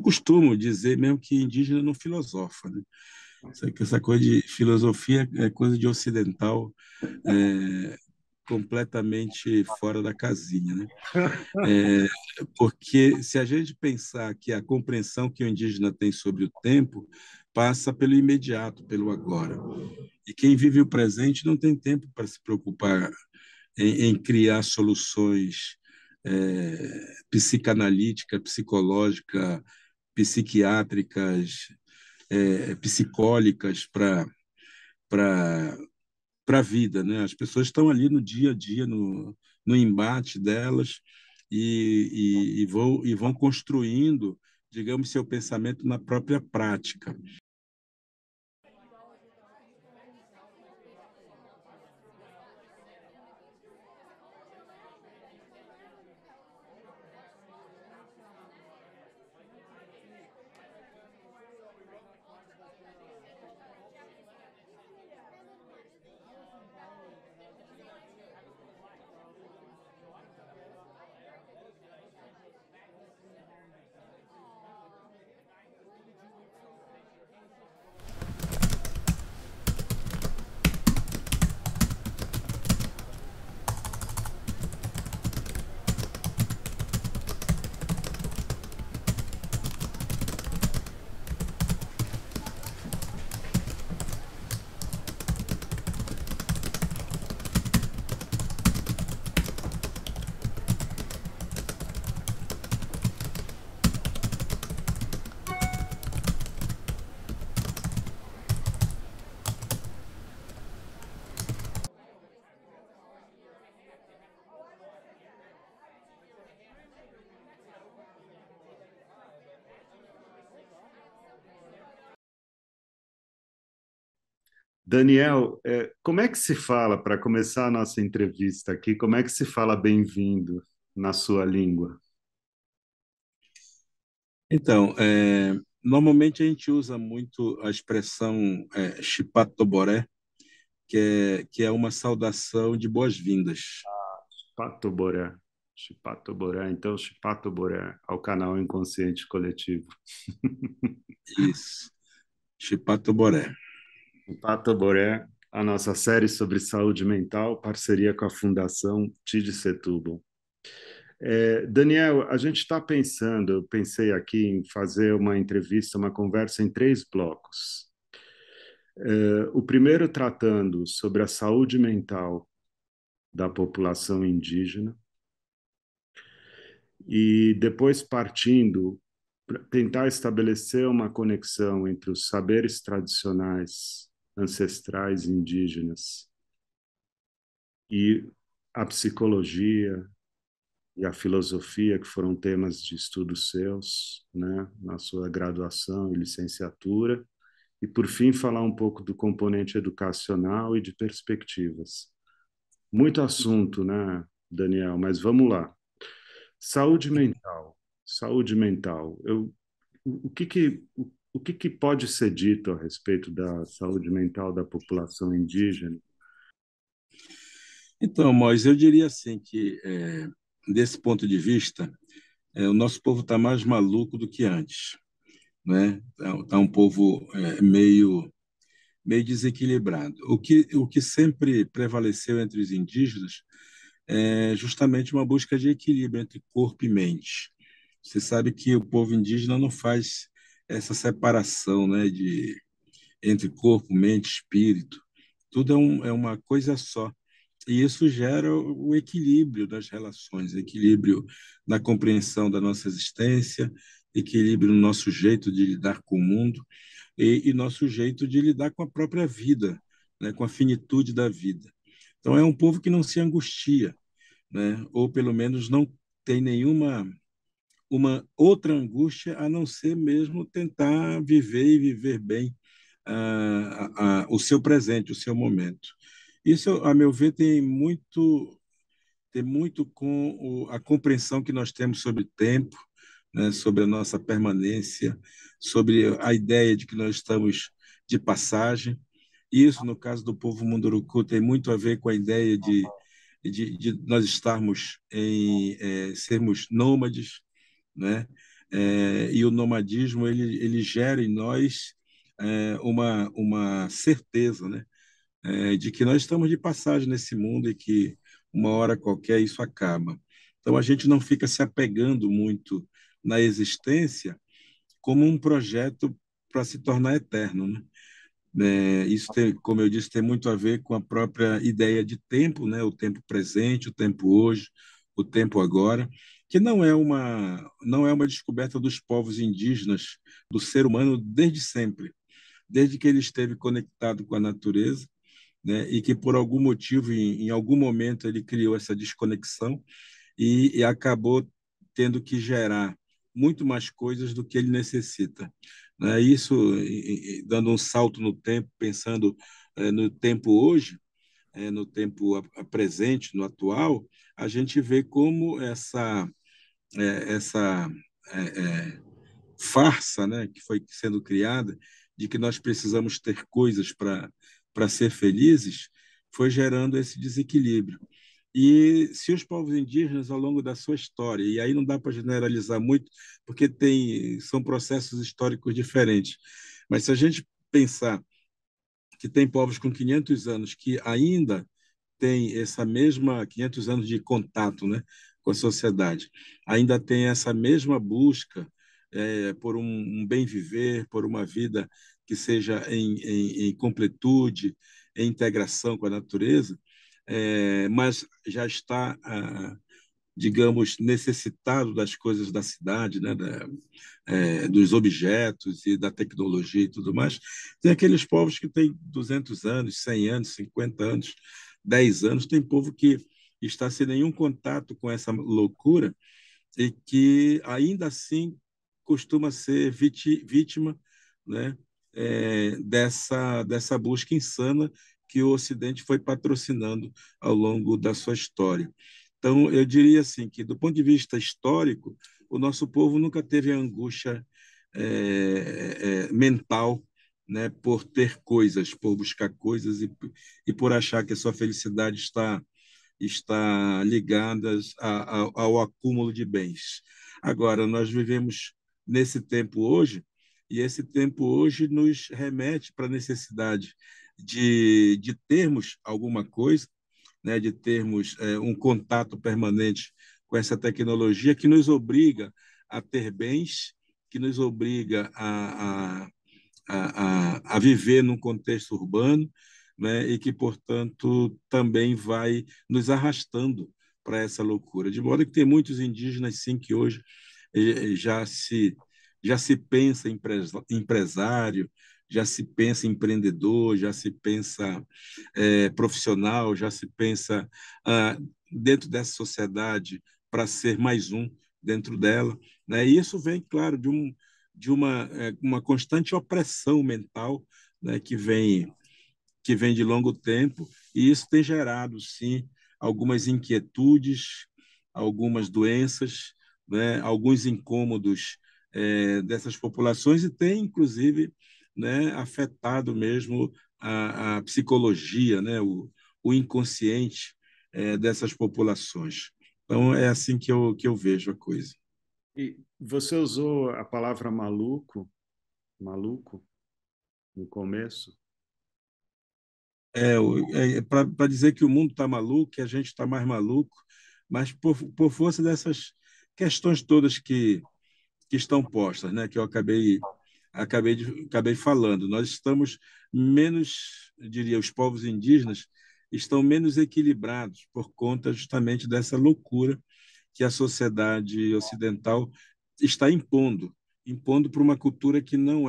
costumo dizer mesmo que indígena não filosofa, né? Essa coisa de filosofia é coisa de ocidental, é, completamente fora da casinha, né? É, porque se a gente pensar que a compreensão que o indígena tem sobre o tempo passa pelo imediato, pelo agora. E quem vive o presente não tem tempo para se preocupar em criar soluções psicanalíticas, psicológicas, psiquiátricas, psicólicas para para a vida, né? As pessoas estão ali no dia a dia, no embate delas e vão construindo, digamos, seu pensamento na própria prática. Daniel, como é que se fala, para começar a nossa entrevista aqui, como é que se fala bem-vindo na sua língua? Então, normalmente a gente usa muito a expressão chipatoboré, que é uma saudação de boas-vindas. Pato Boré. Chipato Boré. Então, Chipato Boré ao canal Inconsciente Coletivo. Isso, chipatoboré. Chipato Boré, a nossa série sobre saúde mental, parceria com a Fundação Tid Setúbal. Daniel, a gente está pensando, eu pensei aqui em fazer uma entrevista, uma conversa em três blocos. O primeiro tratando sobre a saúde mental da população indígena e depois partindo para tentar estabelecer uma conexão entre os saberes tradicionais, ancestrais indígenas e a psicologia e a filosofia, que foram temas de estudos seus, né, na sua graduação e licenciatura, e por fim falar um pouco do componente educacional e de perspectivas. Muito assunto, né, Daniel? Mas vamos lá. Saúde mental. Saúde mental. O que que pode ser dito a respeito da saúde mental da população indígena? Então, Mois, eu diria assim que, desse ponto de vista, o nosso povo está mais maluco do que antes, né? Tá um povo meio desequilibrado. O que sempre prevaleceu entre os indígenas é justamente uma busca de equilíbrio entre corpo e mente. Você sabe que o povo indígena não faz essa separação, né, entre corpo, mente, espírito. Tudo é uma coisa só. E isso gera o equilíbrio das relações, equilíbrio na compreensão da nossa existência, equilíbrio no nosso jeito de lidar com o mundo e nosso jeito de lidar com a própria vida, né, com a finitude da vida. Então, é um povo que não se angustia, né, ou pelo menos não tem nenhuma uma outra angústia a não ser mesmo tentar viver e viver bem o seu presente, o seu momento. Isso, a meu ver, tem muito com a compreensão que nós temos sobre o tempo, né, sobre a nossa permanência, sobre a ideia de que nós estamos de passagem. Isso, no caso do povo Munduruku, tem muito a ver com a ideia de nós estarmos sermos nômades, né? e o nomadismo ele gera em nós uma certeza, né? De que nós estamos de passagem nesse mundo e que uma hora qualquer isso acaba. Então a gente não fica se apegando muito na existência como um projeto para se tornar eterno, né? Isso tem, como eu disse, tem muito a ver com a própria ideia de tempo, né? O tempo presente, o tempo hoje, o tempo agora, que não é uma descoberta dos povos indígenas, do ser humano desde sempre, desde que ele esteve conectado com a natureza, né? E que por algum motivo, em algum momento, ele criou essa desconexão e acabou tendo que gerar muito mais coisas do que ele necessita. Né? Isso, dando um salto no tempo, pensando no tempo hoje, no tempo presente, no atual, a gente vê como essa farsa, né, que foi sendo criada, de que nós precisamos ter coisas para ser felizes, foi gerando esse desequilíbrio. E se os povos indígenas, ao longo da sua história, e aí não dá para generalizar muito, porque são processos históricos diferentes, mas se a gente pensar que tem povos com 500 anos que ainda têm essa mesma 500 anos de contato, né, com a sociedade, ainda tem essa mesma busca por um bem viver, por uma vida que seja em completude, em integração com a natureza, mas já está, digamos, necessitado das coisas da cidade, né, dos objetos e da tecnologia e tudo mais. Tem aqueles povos que têm 200 anos, 100 anos, 50 anos, 10 anos. Tem povo que está sem nenhum contato com essa loucura e que ainda assim costuma ser vítima, né, dessa busca insana que o Ocidente foi patrocinando ao longo da sua história. Então, eu diria assim que, do ponto de vista histórico, o nosso povo nunca teve angústia mental, né, por ter coisas, por buscar coisas e por achar que a sua felicidade está ligadas ao acúmulo de bens. Agora, nós vivemos nesse tempo hoje, e esse tempo hoje nos remete para a necessidade de termos alguma coisa, né, de termos um contato permanente com essa tecnologia que nos obriga a ter bens, que nos obriga a viver num contexto urbano, né, e que, portanto, também vai nos arrastando para essa loucura. De modo que tem muitos indígenas, sim, que hoje já se pensa empresário, já se pensa empreendedor, já se pensa profissional, já se pensa dentro dessa sociedade para ser mais um dentro dela. Né? E isso vem, claro, de uma constante opressão mental, né, que vem de longo tempo, e isso tem gerado, sim, algumas inquietudes, algumas doenças, né, alguns incômodos dessas populações, e tem, inclusive, né, afetado mesmo a psicologia, né, o inconsciente dessas populações. Então, é assim que eu vejo a coisa. E você usou a palavra maluco, no começo. Para dizer que o mundo está maluco, que a gente está mais maluco, mas por força dessas questões todas que estão postas, né, que eu acabei falando. Nós estamos menos, eu diria, os povos indígenas estão menos equilibrados por conta justamente dessa loucura que a sociedade ocidental está impondo para uma cultura que não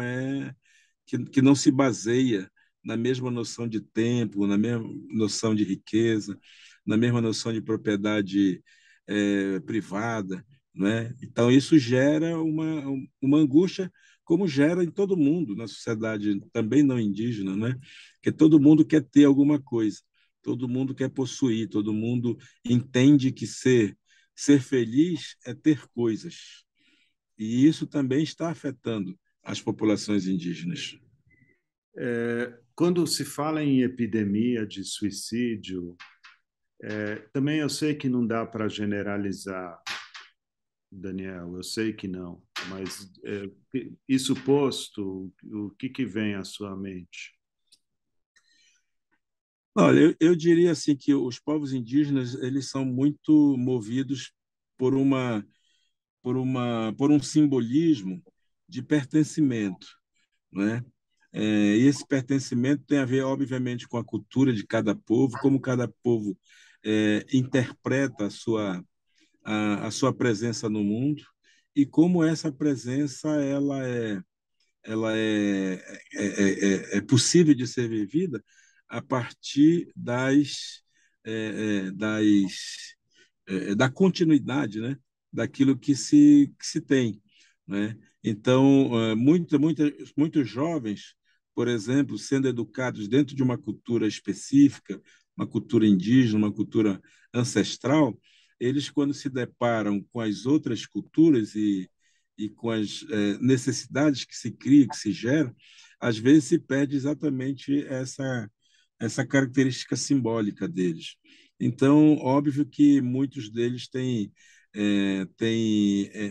se baseia na mesma noção de tempo, na mesma noção de riqueza, na mesma noção de propriedade privada, né? Então isso gera uma angústia, como gera em todo mundo, na sociedade também não indígena, né? Que todo mundo quer ter alguma coisa, todo mundo quer possuir, todo mundo entende que ser feliz é ter coisas. E isso também está afetando as populações indígenas. Quando se fala em epidemia de suicídio, também eu sei que não dá para generalizar, Daniel? Eu sei que não, mas isso posto, o que vem à sua mente? Olha, eu diria assim que os povos indígenas eles são muito movidos por por um simbolismo de pertencimento, né? E esse pertencimento tem a ver, obviamente, com a cultura de cada povo, como cada povo interpreta a sua presença no mundo e como essa presença ela é possível de ser vivida a partir da continuidade, né, daquilo que se tem, né? Então, muitos jovens, por exemplo, sendo educados dentro de uma cultura específica, uma cultura indígena, uma cultura ancestral, eles, quando se deparam com as outras culturas e com as necessidades que se criam, que se geram, às vezes se perde exatamente essa característica simbólica deles. Então, óbvio que muitos deles têm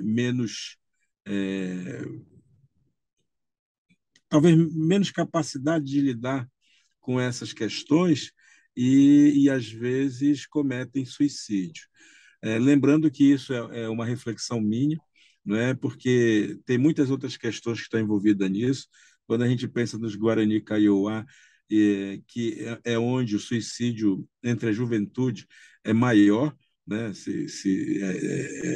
menos, é, talvez menos capacidade de lidar com essas questões e às vezes cometem suicídio. Lembrando que isso é uma reflexão minha, não é? Porque tem muitas outras questões que estão envolvidas nisso. Quando a gente pensa nos Guarani Kaiowá, que é onde o suicídio entre a juventude é maior, né?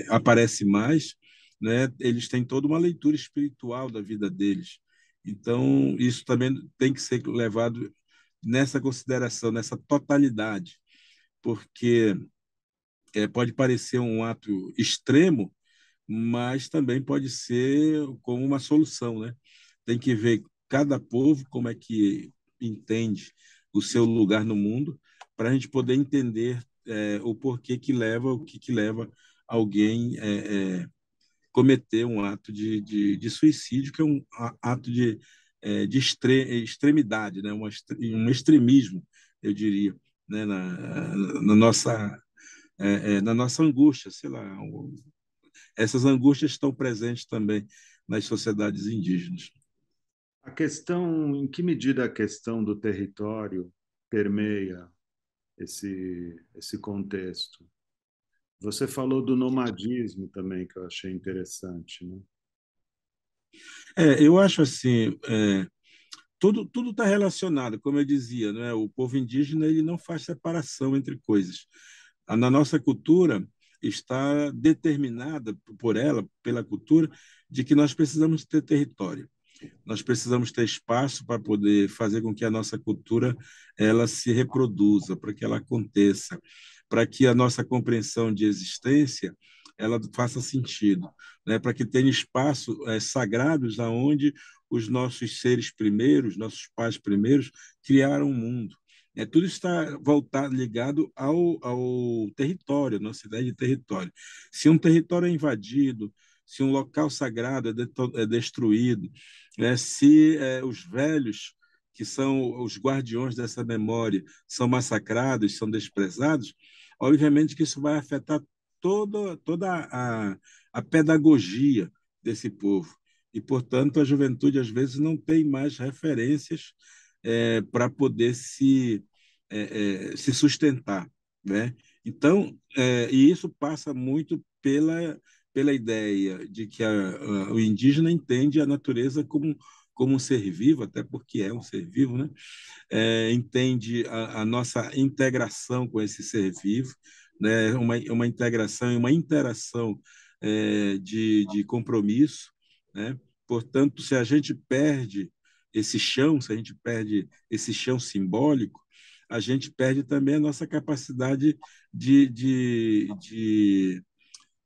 Aparece mais, né? Eles têm toda uma leitura espiritual da vida deles. Então, isso também tem que ser levado nessa consideração, nessa totalidade, porque pode parecer um ato extremo, mas também pode ser como uma solução, né? Tem que ver cada povo como é que entende o seu lugar no mundo, para a gente poder entender o porquê que leva, o que leva alguém cometer um ato de suicídio, que é um ato extremidade, né? Um extremismo, eu diria, né? Na nossa angústia, sei lá. Essas angústias estão presentes também nas sociedades indígenas. A questão, em que medida a questão do território permeia esse contexto? Você falou do nomadismo também, que eu achei interessante, né? Eu acho assim, tudo está relacionado, como eu dizia, né? O povo indígena ele não faz separação entre coisas. Na nossa cultura está determinada por ela, pela cultura, de que nós precisamos ter território. Nós precisamos ter espaço para poder fazer com que a nossa cultura ela se reproduza, para que ela aconteça, para que a nossa compreensão de existência ela faça sentido, né? Para que tenha espaço sagrados aonde os nossos seres primeiros, nossos pais primeiros criaram o mundo. Tudo está voltado, ligado ao território, nossa ideia de território. Se um território é invadido, se um local sagrado é destruído, se os velhos, que são os guardiões dessa memória, são massacrados, são desprezados, obviamente que isso vai afetar toda a pedagogia desse povo. E, portanto, a juventude, às vezes, não tem mais referências para poder se sustentar, né? Então, e isso passa muito pela ideia de que o indígena entende a natureza como um ser vivo, até porque é um ser vivo, né? Entende a nossa integração com esse ser vivo, né? Uma integração e uma interação de compromisso, né? Portanto, se a gente perde esse chão, se a gente perde esse chão simbólico, a gente perde também a nossa capacidade de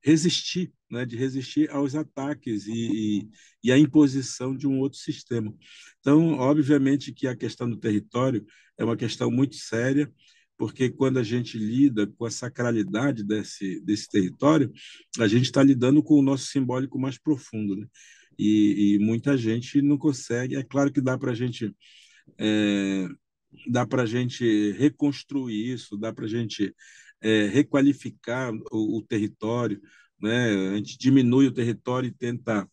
resistir, né, de resistir aos ataques e à imposição de um outro sistema. Então, obviamente que a questão do território é uma questão muito séria, porque quando a gente lida com a sacralidade desse território, a gente está lidando com o nosso simbólico mais profundo, né? E muita gente não consegue. É claro que é, dá para a gente reconstruir isso, dá para a gente requalificar o território, né? A gente diminui o território e tenta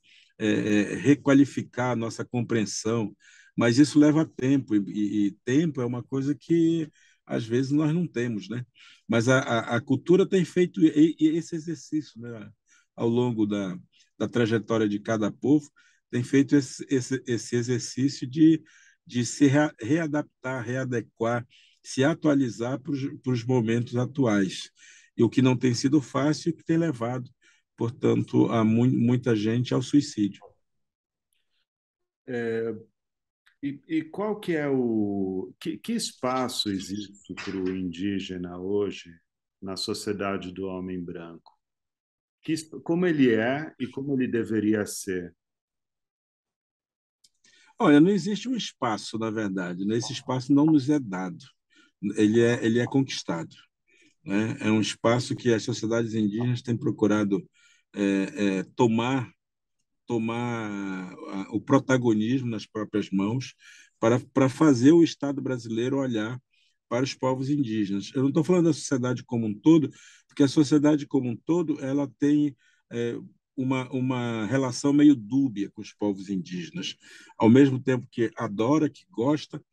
requalificar a nossa compreensão, mas isso leva tempo, e tempo é uma coisa que às vezes nós não temos, né? Mas a cultura tem feito esse exercício, né? Ao longo da trajetória de cada povo, tem feito esse exercício de se readaptar, readequar, se atualizar para os momentos atuais. E o que não tem sido fácil, que tem levado, portanto, a muita gente ao suicídio. É, e qual que é o que espaço existe para o indígena hoje na sociedade do homem branco? Como ele é e como ele deveria ser? Olha, não existe um espaço, na verdade, né? Esse espaço não nos é dado, ele é conquistado, né? É um espaço que as sociedades indígenas têm procurado tomar o protagonismo nas próprias mãos para fazer o Estado brasileiro olhar para os povos indígenas. Eu não estou falando da sociedade como um todo, porque a sociedade como um todo ela tem é, uma relação meio dúbia com os povos indígenas. Ao mesmo tempo que adora, que gosta,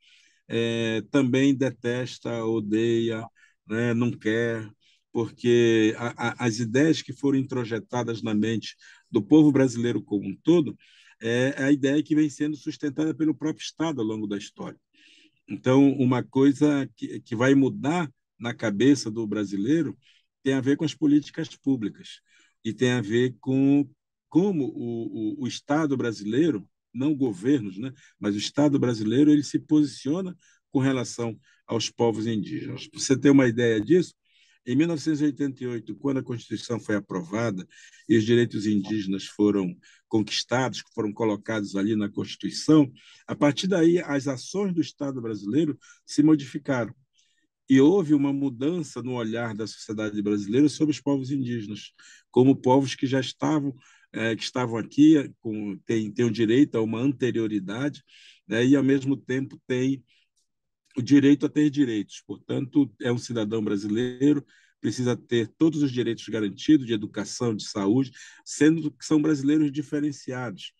também detesta, odeia, né, não quer, porque as ideias que foram introjetadas na mente do povo brasileiro como um todo é a ideia que vem sendo sustentada pelo próprio Estado ao longo da história. Então, uma coisa que vai mudar na cabeça do brasileiro tem a ver com as políticas públicas e tem a ver com como o Estado brasileiro, não governos, né, mas o Estado brasileiro, ele se posiciona com relação aos povos indígenas. Para você ter uma ideia disso, em 1988, quando a Constituição foi aprovada e os direitos indígenas foram conquistados, foram colocados ali na Constituição, a partir daí as ações do Estado brasileiro se modificaram. E houve uma mudança no olhar da sociedade brasileira sobre os povos indígenas, como povos que já estavam aqui, têm o direito a uma anterioridade, né, e, ao mesmo tempo, têm o direito a ter direitos. Portanto, é um cidadão brasileiro, precisa ter todos os direitos garantidos de educação, de saúde, sendo que são brasileiros diferenciados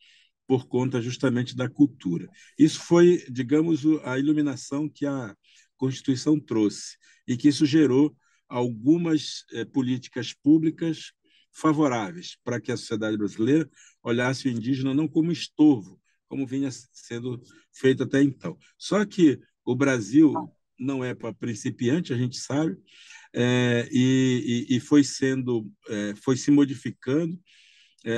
por conta justamente da cultura. Isso foi, digamos, a iluminação que a Constituição trouxe e que isso gerou algumas políticas públicas favoráveis para que a sociedade brasileira olhasse o indígena não como estorvo, como vinha sendo feito até então. Só que o Brasil não é para principiante, a gente sabe, e foi se modificando,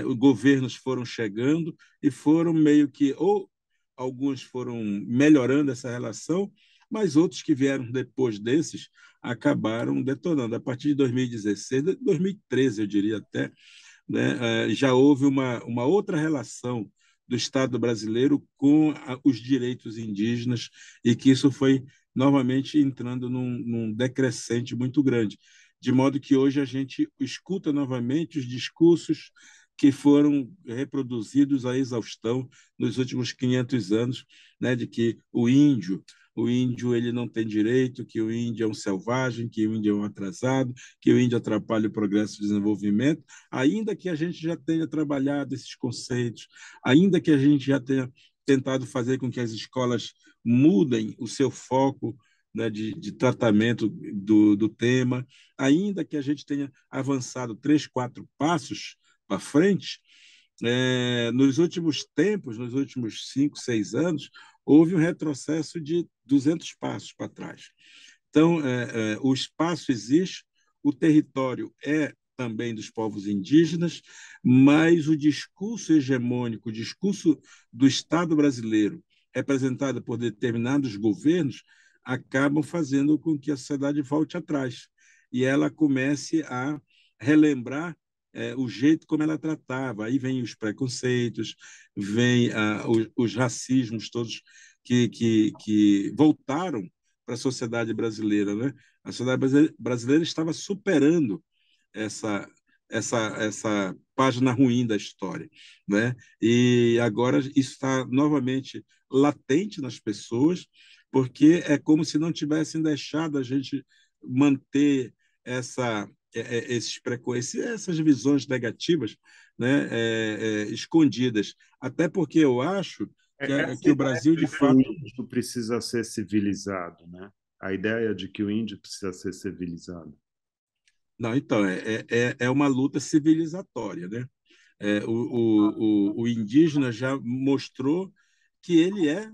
os governos foram chegando e foram meio que, ou alguns foram melhorando essa relação, mas outros que vieram depois desses acabaram detonando. A partir de 2016, 2013, eu diria até, né, já houve uma outra relação do Estado brasileiro com os direitos indígenas e que isso foi novamente entrando num decrescente muito grande, de modo que hoje a gente escuta novamente os discursos que foram reproduzidos à exaustão nos últimos 500 anos, né, de que o índio ele não tem direito, que o índio é um selvagem, que o índio é um atrasado, que o índio atrapalha o progresso e o desenvolvimento, ainda que a gente já tenha trabalhado esses conceitos, ainda que a gente já tenha tentado fazer com que as escolas mudem o seu foco, né, de tratamento do tema, ainda que a gente tenha avançado 3, 4 passos para frente, nos últimos tempos, nos últimos 5, 6 anos, houve um retrocesso de 200 passos para trás. Então, o espaço existe, o território é também dos povos indígenas, mas o discurso hegemônico, o discurso do Estado brasileiro, representado por determinados governos, acabam fazendo com que a sociedade volte atrás e ela comece a relembrar o jeito como ela tratava. Aí vem os preconceitos, vem os racismos todos que voltaram para a sociedade brasileira, né? A sociedade brasileira estava superando essa essa página ruim da história, né? E agora isso está novamente latente nas pessoas, porque é como se não tivessem deixado a gente manter essa essas visões negativas, né, escondidas. Até porque eu acho Essa que o ideia Brasil, de de que o fato. índio precisa ser civilizado, né? A ideia de que o índio precisa ser civilizado. Não, então, é uma luta civilizatória, né? O indígena já mostrou que ele é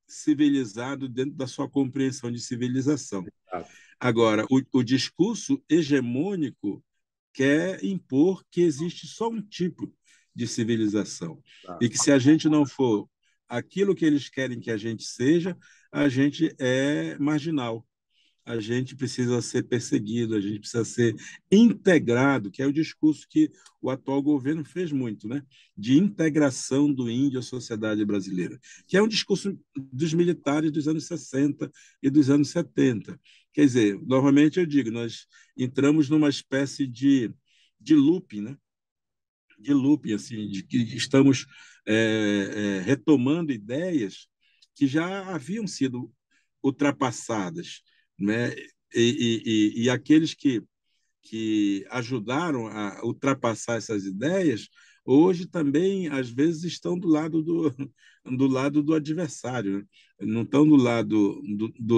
civilizado dentro da sua compreensão de civilização. Exato, Agora, o discurso hegemônico quer impor que existe só um tipo de civilização e que exato. se a gente não for aquilo que eles querem que a gente seja, a gente é marginal. A gente precisa ser perseguido, a gente precisa ser integrado, que é o discurso que o atual governo fez muito, né? De integração do índio à sociedade brasileira, que é um discurso dos militares dos anos 60 e dos anos 70. Quer dizer, novamente eu digo, nós entramos numa espécie de looping, né? De looping, assim, de que estamos retomando ideias que já haviam sido ultrapassadas, né? E aqueles que ajudaram a ultrapassar essas ideias, hoje também, às vezes, estão do lado do adversário, né? Não estão do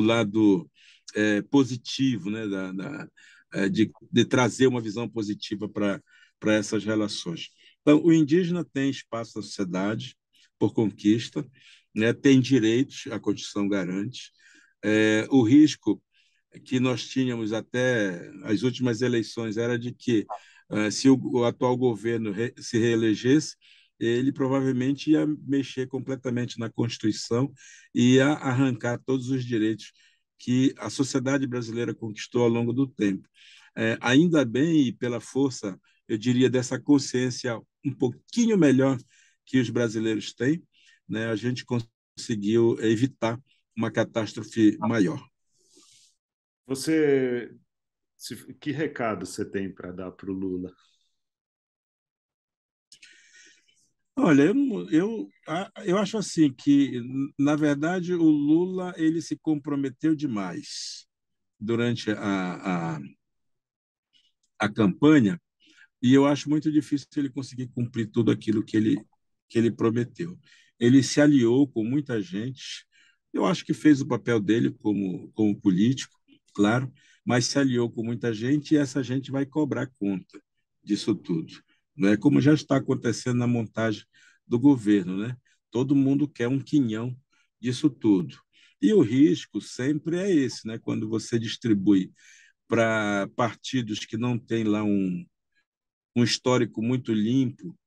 lado positivo, né? De trazer uma visão positiva para essas relações. Então, o indígena tem espaço na sociedade por conquista, né? Tem direitos, a Constituição garante. O risco que nós tínhamos até as últimas eleições era de que, se o atual governo se reelegesse, ele provavelmente ia mexer completamente na Constituição e ia arrancar todos os direitos que a sociedade brasileira conquistou ao longo do tempo. Ainda bem, e pela força, eu diria, dessa consciência um pouquinho melhor que os brasileiros têm, né, a gente conseguiu evitar uma catástrofe maior. Você, que recado você tem para dar para o Lula? Olha, eu acho assim que, na verdade, o Lula ele se comprometeu demais durante a campanha e eu acho muito difícil ele conseguir cumprir tudo aquilo que ele prometeu. Ele se aliou com muita gente, eu acho que fez o papel dele como político, claro, mas se aliou com muita gente e essa gente vai cobrar conta disso tudo, né? Como já está acontecendo na montagem do governo, né? Todo mundo quer um quinhão disso tudo. E o risco sempre é esse, né? Quando você distribui para partidos que não têm lá um histórico muito limpo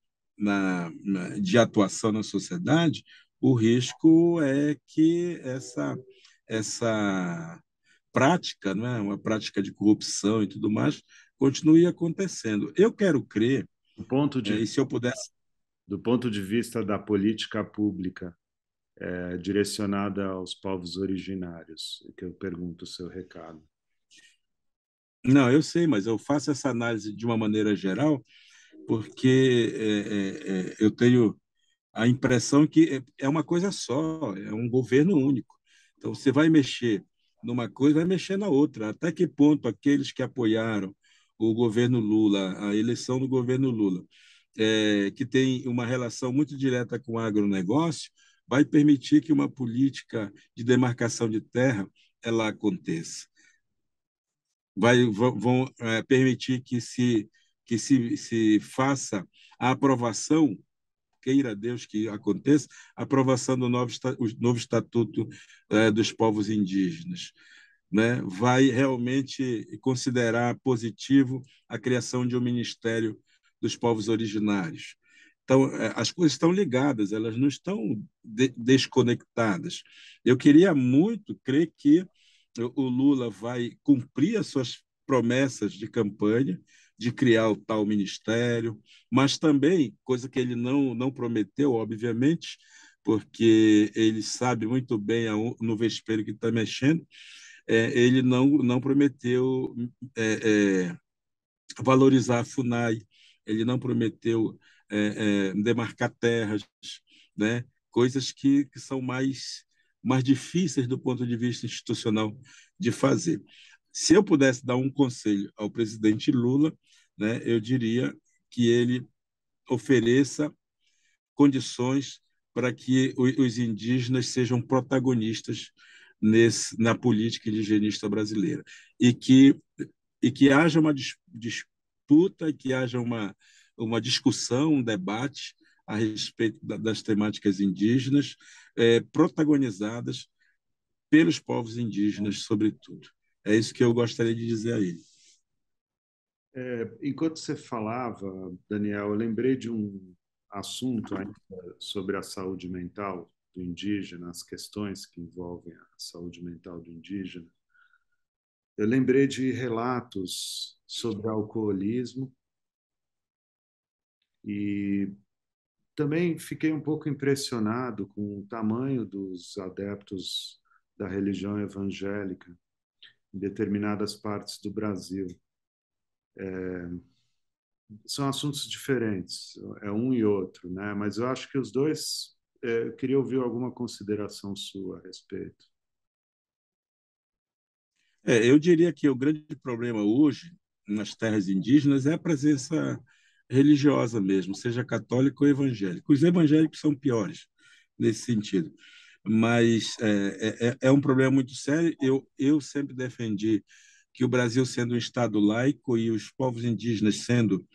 de atuação na sociedade, o risco é que essa prática, não é, uma prática de corrupção e tudo mais, continue acontecendo. Eu quero crer, Do ponto de, e se eu pudesse. do ponto de vista da política pública, direcionada aos povos originários, que eu pergunto o seu recado. Não, eu sei, mas eu faço essa análise de uma maneira geral, porque eu tenho a impressão que é uma coisa só, é um governo único. Então, você vai mexer numa coisa, vai mexer na outra. Até que ponto aqueles que apoiaram o governo Lula, a eleição do governo Lula, que tem uma relação muito direta com o agronegócio, vai permitir que uma política de demarcação de terra ela aconteça. Vão permitir que se faça a aprovação, queira Deus que aconteça, a aprovação do o novo Estatuto dos Povos Indígenas. Né? Vai realmente considerar positivo a criação de um Ministério dos Povos Originários. Então, as coisas estão ligadas, elas não estão desconectadas. Eu queria muito crer que o Lula vai cumprir as suas promessas de campanha, de criar o tal ministério, mas também, coisa que ele não prometeu, obviamente, porque ele sabe muito bem no vespeiro que está mexendo, ele não prometeu é, valorizar a FUNAI, ele não prometeu demarcar terras, né? Coisas que são mais difíceis do ponto de vista institucional de fazer. Se eu pudesse dar um conselho ao presidente Lula, né, eu diria que ele ofereça condições para que os indígenas sejam protagonistas na política indigenista brasileira e que haja uma disputa, que haja uma discussão, um debate a respeito das temáticas indígenas, protagonizadas pelos povos indígenas, sobretudo. É isso que eu gostaria de dizer a ele. Enquanto você falava, Daniel, eu lembrei de um assunto ainda sobre a saúde mental do indígena, as questões que envolvem a saúde mental do indígena. Eu lembrei de relatos sobre alcoolismo e também fiquei um pouco impressionado com o tamanho dos adeptos da religião evangélica em determinadas partes do Brasil. São assuntos diferentes, é um e outro, né? Mas eu acho que os dois, eu queria ouvir alguma consideração sua a respeito. Eu diria que o grande problema hoje nas terras indígenas é a presença religiosa mesmo, seja católica ou evangélica. Os evangélicos são piores nesse sentido, mas é um problema muito sério. Eu sempre defendi que o Brasil, sendo um Estado laico e os povos indígenas sendo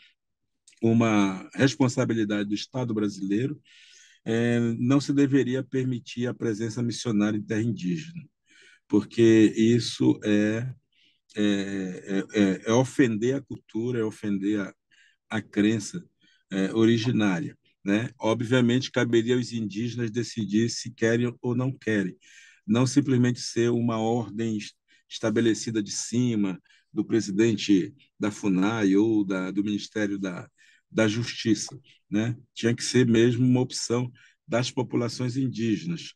uma responsabilidade do Estado brasileiro, não se deveria permitir a presença missionária em terra indígena, porque isso é ofender a cultura, é ofender a crença originária. Né? Obviamente, caberia aos indígenas decidir se querem ou não querem, não simplesmente ser uma ordem estabelecida de cima do presidente da FUNAI ou do Ministério da Justiça. Né? Tinha que ser mesmo uma opção das populações indígenas,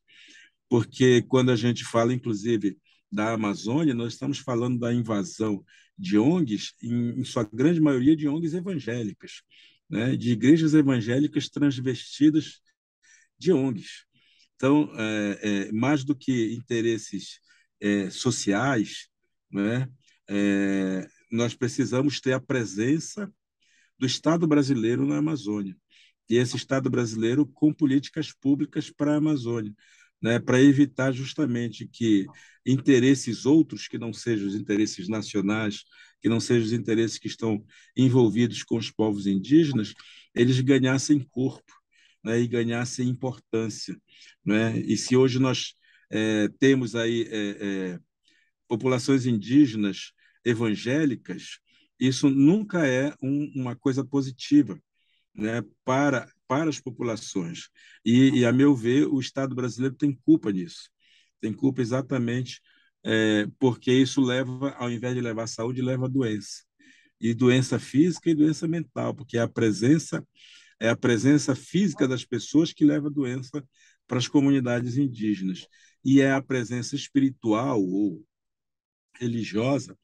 porque quando a gente fala, inclusive, da Amazônia, nós estamos falando da invasão de ONGs, em sua grande maioria de ONGs evangélicas, né? De igrejas evangélicas transvestidas de ONGs. Então, mais do que interesses sociais, né? Nós precisamos ter a presença do Estado brasileiro na Amazônia. E esse Estado brasileiro com políticas públicas para a Amazônia, né, para evitar justamente que interesses outros, que não sejam os interesses nacionais, que não sejam os interesses que estão envolvidos com os povos indígenas, eles ganhassem corpo, né, e ganhassem importância. Né? E se hoje nós temos aí populações indígenas evangélicas, isso nunca é uma coisa positiva, né, para as populações. A meu ver, o Estado brasileiro tem culpa nisso. Tem culpa exatamente porque isso leva, ao invés de levar saúde, leva a doença. E doença física e doença mental, porque é a presença física das pessoas que leva a doença para as comunidades indígenas. E é a presença espiritual ou religiosa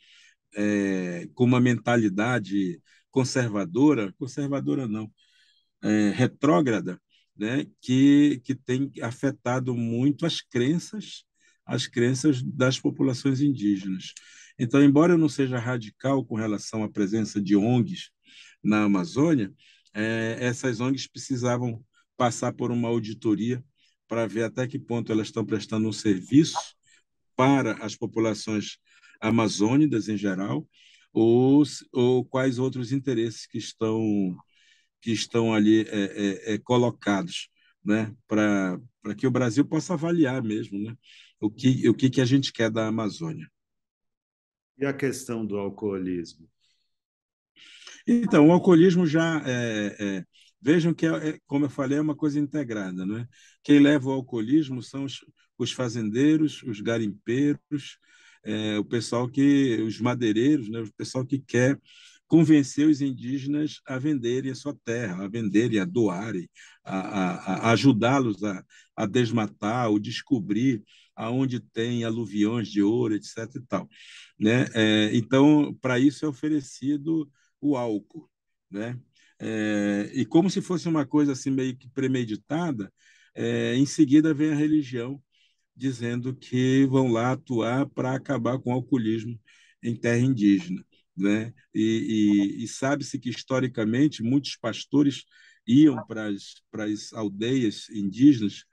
com uma mentalidade conservadora, conservadora não, retrógrada, né, que tem afetado muito as crenças das populações indígenas. Então, embora eu não seja radical com relação à presença de ONGs na Amazônia, essas ONGs precisavam passar por uma auditoria para ver até que ponto elas estão prestando um serviço para as populações amazônicas em geral, ou quais outros interesses que estão ali colocados, né, para que o Brasil possa avaliar mesmo, né, o que a gente quer da Amazônia. E a questão do alcoolismo? Então, o alcoolismo já vejam que como eu falei, é uma coisa integrada, não é? Quem leva o alcoolismo são os fazendeiros, os garimpeiros, o pessoal os madeireiros, né? O pessoal que quer convencer os indígenas a venderem a sua terra, a venderem, a doarem, a ajudá-los a desmatar, ou descobrir aonde tem aluviões de ouro, etc. e tal, né? Então, para isso é oferecido o álcool, né? E como se fosse uma coisa assim meio que premeditada, em seguida vem a religião dizendo que vão lá atuar para acabar com o alcoolismo em terra indígena, né? E sabe-se que, historicamente, muitos pastores iam para as aldeias indígenas,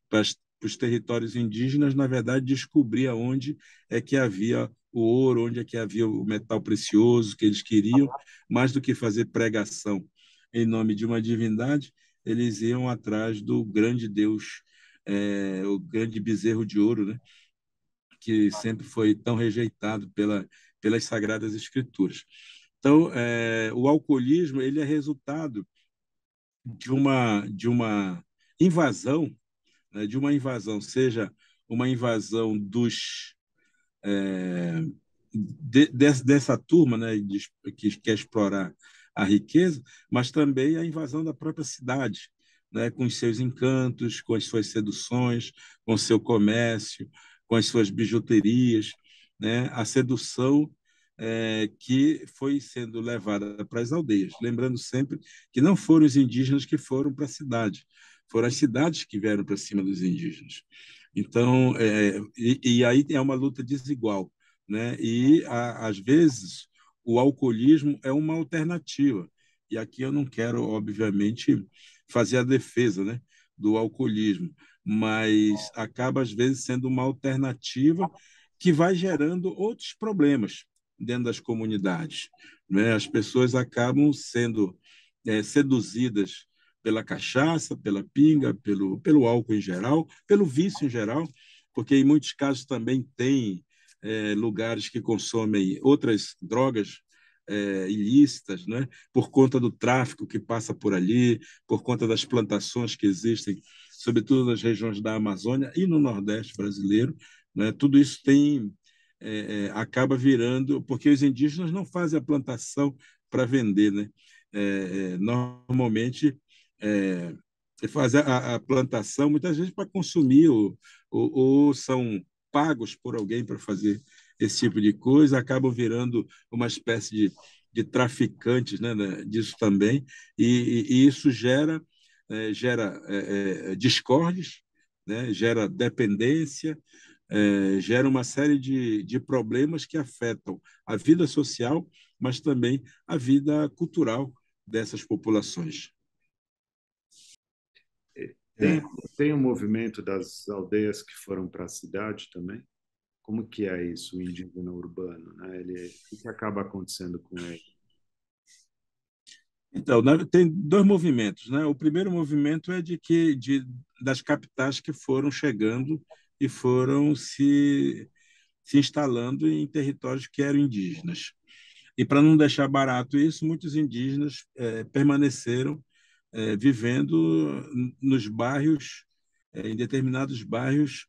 para os territórios indígenas, na verdade, descobrir onde é que havia o ouro, onde é que havia o metal precioso que eles queriam, mais do que fazer pregação em nome de uma divindade, eles iam atrás do grande Deus, o grande bezerro de ouro, né? Que sempre foi tão rejeitado pelas Sagradas Escrituras. Então, o alcoolismo ele é resultado de uma invasão, né, de uma invasão, seja uma invasão dessa turma, né, que quer explorar a riqueza, mas também a invasão da própria cidade, né, com os seus encantos, com as suas seduções, com o seu comércio, com as suas bijuterias, né, a sedução que foi sendo levada para as aldeias. Lembrando sempre que não foram os indígenas que foram para a cidade, foram as cidades que vieram para cima dos indígenas. Então, e aí é uma luta desigual, né? E às vezes o alcoolismo é uma alternativa. E aqui eu não quero, obviamente, fazer a defesa, né, do alcoolismo, mas acaba às vezes sendo uma alternativa que vai gerando outros problemas dentro das comunidades, né? As pessoas acabam sendo seduzidas pela cachaça, pela pinga, pelo álcool em geral, pelo vício em geral, porque em muitos casos também tem lugares que consomem outras drogas ilícitas, né? Por conta do tráfico que passa por ali, por conta das plantações que existem, sobretudo nas regiões da Amazônia e no Nordeste brasileiro, né? Tudo isso acaba virando, porque os indígenas não fazem a plantação para vender, né? Normalmente é, fazem a plantação muitas vezes para consumir ou são pagos por alguém para fazer esse tipo de coisa, acabam virando uma espécie de traficantes, né, disso também, e isso gera discórdias, né, gera dependência, gera uma série de problemas que afetam a vida social, mas também a vida cultural dessas populações. Tem, É. tem o movimento das aldeias que foram para a cidade também? Como que é isso, o indígena urbano, né? O que acaba acontecendo com ele? Então, tem dois movimentos, né? O primeiro movimento é das capitais que foram chegando e foram se instalando em territórios que eram indígenas. E para não deixar barato isso, muitos indígenas permaneceram vivendo nos bairros, em determinados bairros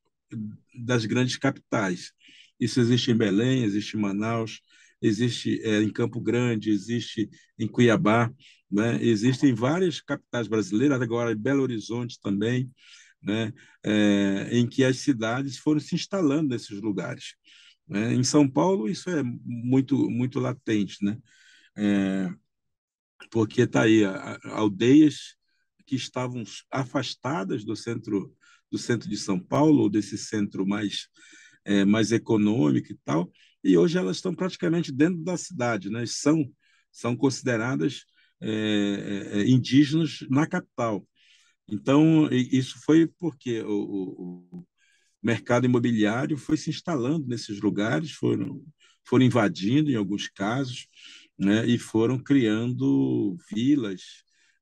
das grandes capitais. Isso existe em Belém, existe em Manaus, existe em Campo Grande, existe em Cuiabá, né? Existe em várias capitais brasileiras, agora em Belo Horizonte também, né? Em que as cidades foram se instalando nesses lugares, né? Em São Paulo isso é muito muito latente, né? É, porque está aí aldeias que estavam afastadas do centro de São Paulo, ou desse centro mais econômico e tal, e hoje elas estão praticamente dentro da cidade, né? São consideradas indígenas na capital. Então, isso foi porque o mercado imobiliário foi se instalando nesses lugares, foram invadindo em alguns casos, né, e foram criando vilas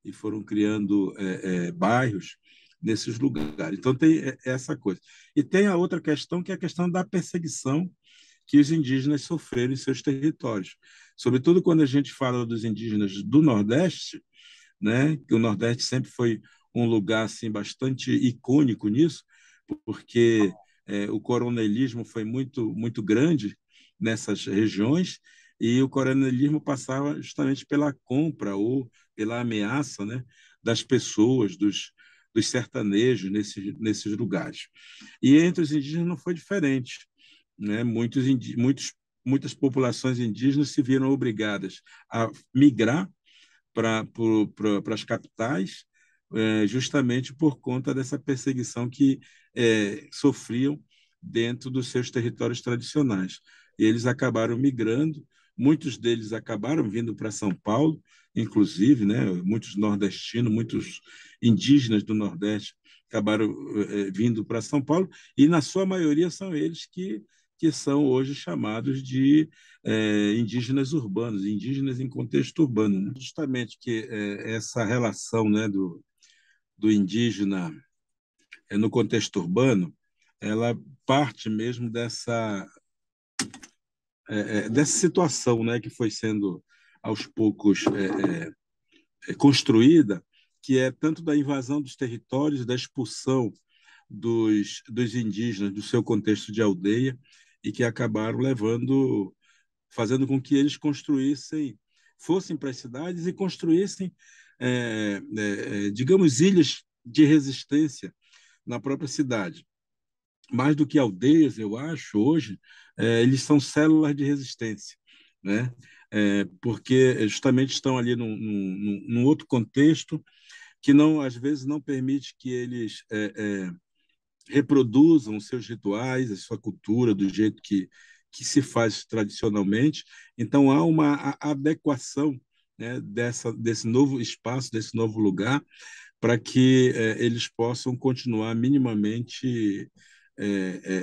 e foram criando bairros nesses lugares. Então tem essa coisa. E tem a outra questão, que é a questão da perseguição que os indígenas sofreram em seus territórios. Sobretudo quando a gente fala dos indígenas do Nordeste, né, que o Nordeste sempre foi um lugar assim bastante icônico nisso, porque o coronelismo foi muito muito grande nessas regiões, e o coronelismo passava justamente pela compra ou pela ameaça, né, das pessoas, dos sertanejos nesses lugares. E entre os indígenas não foi diferente, né? Muitas populações indígenas se viram obrigadas a migrar para as capitais, justamente por conta dessa perseguição que sofriam dentro dos seus territórios tradicionais. e eles acabaram migrando. Muitos deles acabaram vindo para São Paulo, inclusive, né? Muitos nordestinos, muitos indígenas do Nordeste acabaram vindo para São Paulo, e na sua maioria são eles que são hoje chamados de indígenas urbanos, indígenas em contexto urbano, né? Justamente que essa relação, né, do indígena no contexto urbano, ela parte mesmo dessa situação, né, que foi sendo aos poucos construída, que é tanto da invasão dos territórios, da expulsão dos indígenas do seu contexto de aldeia, e que acabaram fazendo com que eles fossem para as cidades e construíssem, digamos, ilhas de resistência na própria cidade. Mais do que aldeias, eu acho, hoje, eles são células de resistência, né? Porque justamente estão ali num outro contexto que não, às vezes, não permite que eles reproduzam os seus rituais, a sua cultura do jeito que se faz tradicionalmente. Então, há uma adequação, né, desse novo espaço, desse novo lugar, para que eles possam continuar minimamente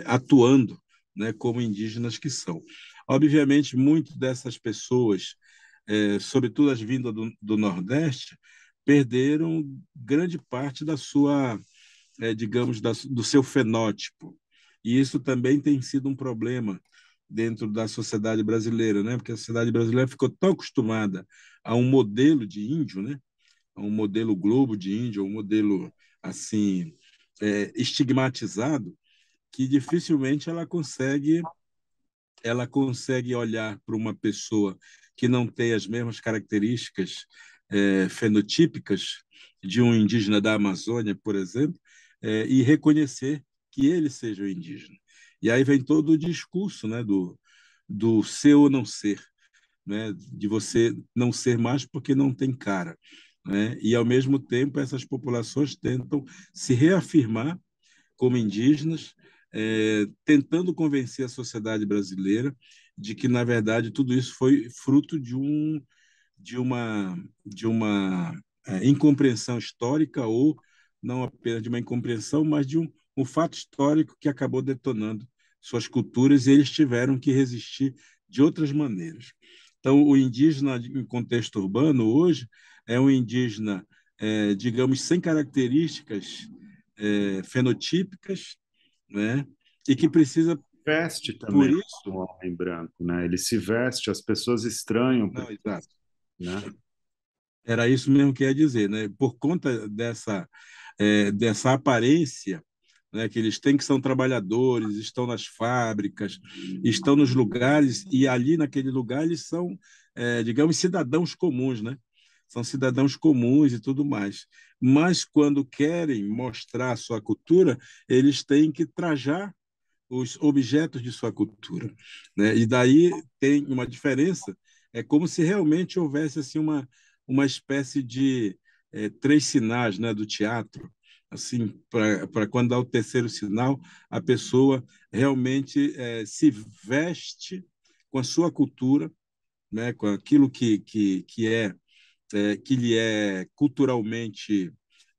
atuando, né, como indígenas que são. Obviamente, muitas dessas pessoas, sobretudo as vindas do Nordeste, perderam grande parte da sua, digamos, do seu fenótipo. E isso também tem sido um problema dentro da sociedade brasileira, né? Porque a sociedade brasileira ficou tão acostumada a um modelo de índio, né? A um modelo globo de índio, um modelo assim estigmatizado, que dificilmente ela consegue olhar para uma pessoa que não tem as mesmas características fenotípicas de um indígena da Amazônia, por exemplo, e reconhecer que ele seja o indígena. E aí vem todo o discurso, né, do ser ou não ser, né, de você não ser mais porque não tem cara, né? E ao mesmo tempo essas populações tentam se reafirmar como indígenas, tentando convencer a sociedade brasileira de que, na verdade, tudo isso foi fruto de uma incompreensão histórica, ou não apenas de uma incompreensão, mas de um fato histórico que acabou detonando suas culturas, e eles tiveram que resistir de outras maneiras. Então, o indígena em contexto urbano hoje é um indígena, digamos, sem características fenotípicas, né? E que precisa, Veste por também isso. como homem branco, né? Ele se veste, as pessoas estranham, Não, exato. né? Era isso mesmo que ia dizer, né? Por conta dessa aparência, né, que eles têm, que são trabalhadores, estão nas fábricas, estão nos lugares, e ali naquele lugar eles são, digamos, cidadãos comuns, né? São cidadãos comuns e tudo mais. Mas quando querem mostrar a sua cultura, eles têm que trajar os objetos de sua cultura, né? E daí tem uma diferença. É como se realmente houvesse assim uma espécie de três sinais, né, do teatro, assim, para quando dá o terceiro sinal, a pessoa realmente se veste com a sua cultura, né, com aquilo que lhe é culturalmente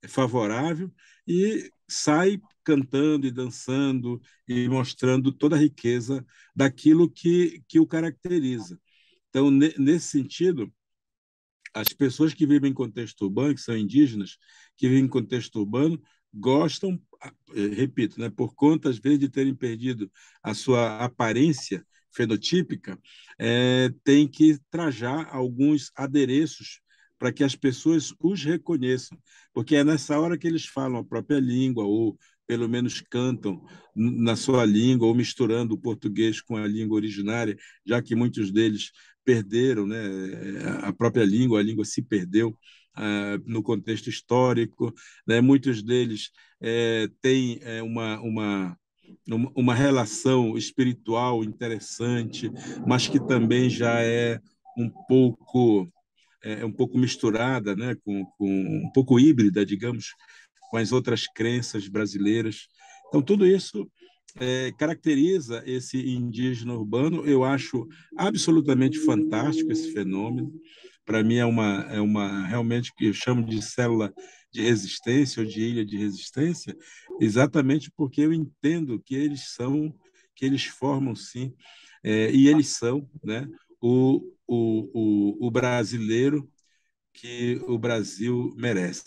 favorável, e sai cantando e dançando e mostrando toda a riqueza daquilo que o caracteriza. Então, nesse sentido, as pessoas que vivem em contexto urbano, que são indígenas, que vivem em contexto urbano, gostam, repito, né, por conta, às vezes, de terem perdido a sua aparência fenotípica, tem que trajar alguns adereços para que as pessoas os reconheçam, porque é nessa hora que eles falam a própria língua, ou pelo menos cantam na sua língua, ou misturando o português com a língua originária, já que muitos deles perderam, né, a própria língua, a língua se perdeu no contexto histórico, né? Muitos deles têm uma relação espiritual interessante, mas que também já um pouco um pouco misturada, né, com um pouco híbrida, digamos, com as outras crenças brasileiras. Então, tudo isso caracteriza esse indígena urbano. Eu acho absolutamente fantástico esse fenômeno. Para mim é uma realmente que eu chamo de célula de resistência ou de ilha de resistência, exatamente porque eu entendo que eles formam sim, e eles são, né, o brasileiro que o Brasil merece,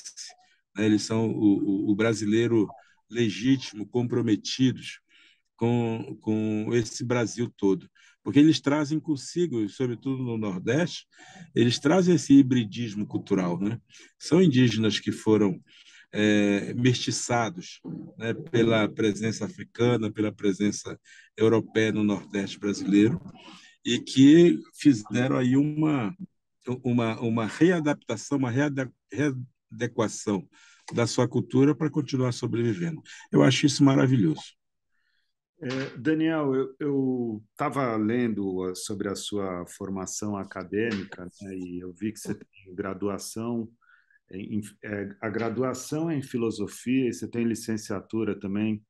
né? Eles são o brasileiro legítimo, comprometidos com esse Brasil todo. Porque eles trazem consigo, sobretudo no Nordeste, eles trazem esse hibridismo cultural, né? São indígenas que foram mestiçados, né, pela presença africana, pela presença europeia no Nordeste brasileiro, e que fizeram aí uma readaptação, uma readequação da sua cultura para continuar sobrevivendo. Eu acho isso maravilhoso. Daniel, eu estava lendo sobre a sua formação acadêmica, né, e eu vi que você tem graduação a graduação é em filosofia e você tem licenciatura também